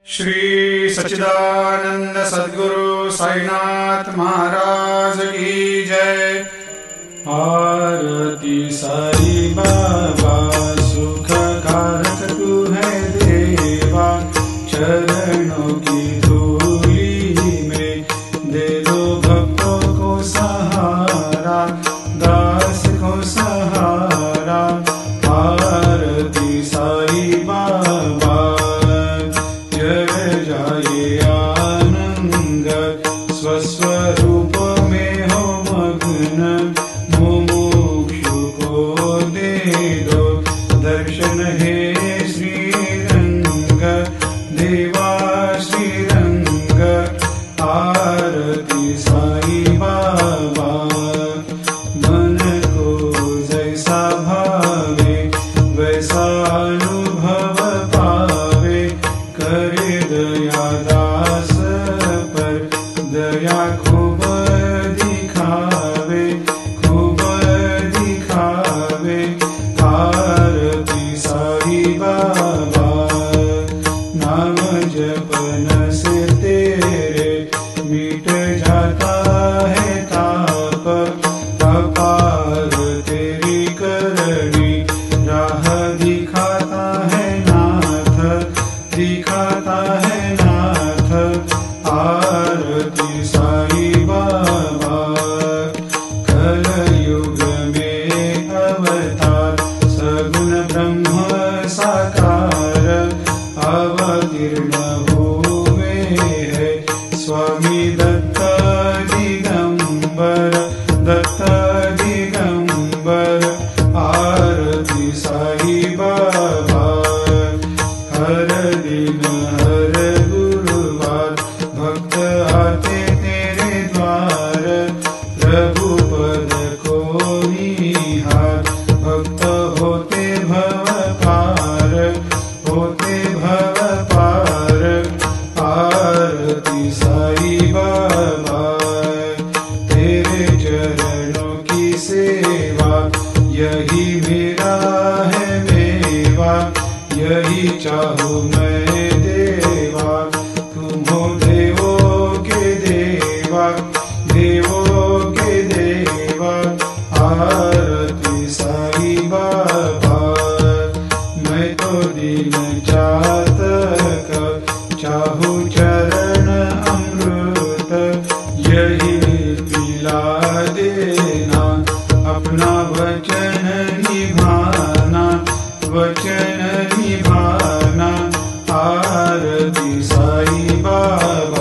श्री सच्चिदानंद सद्गुरु साईनाथ महाराज की जय। आरती साई बाबा सुख कारक तू है देवा, चरणों की धूली में दे दो भक्तों को सहारा, दास को सहारा। आरती साई बाबा जय जाए आनंद, स्वस्वरूप में हो मग्न, मुमुक्षु को दे दो दर्शन हे श्रीरंग, देवा श्रीरंग। आरती साई बाबा मन को जैसा भावे वैसा अनुभव पावे, करे दया दास पर दया खूब दिखावे, खूब दिखावे। आरती साई बाबा नाम जपन से तेरे मिट जाता है ताप, अपार तेरी करनी राह दिखाता है नाथ, दिखाता है नाथ। आरती साई बाबा कलयुग में अवतार, सगुण ब्रह्म साकार, अवतीर्ण हुए है स्वामी दत्त दिगंबर, दत्त दिगंबर। आरती साई बाबा हर दिन हर गुरुवार भक्त आते तेरे द्वार, प्रभु पद को निहार, भक्त होते भव पार, होते भव पार। आरती साई बाबा तेरे चरणों की सेवा, यही मेरा है मेवा, यही चाहूँ मैं देवा। तुम हो देवों के देवा, देवों के देवा। आरती साई बाबा मैं तो दीन चातक, चाहूँ चरण अमृत, यही पिला देना, अपना वचन निभाना, वचन निभाना। आरती साई बाबा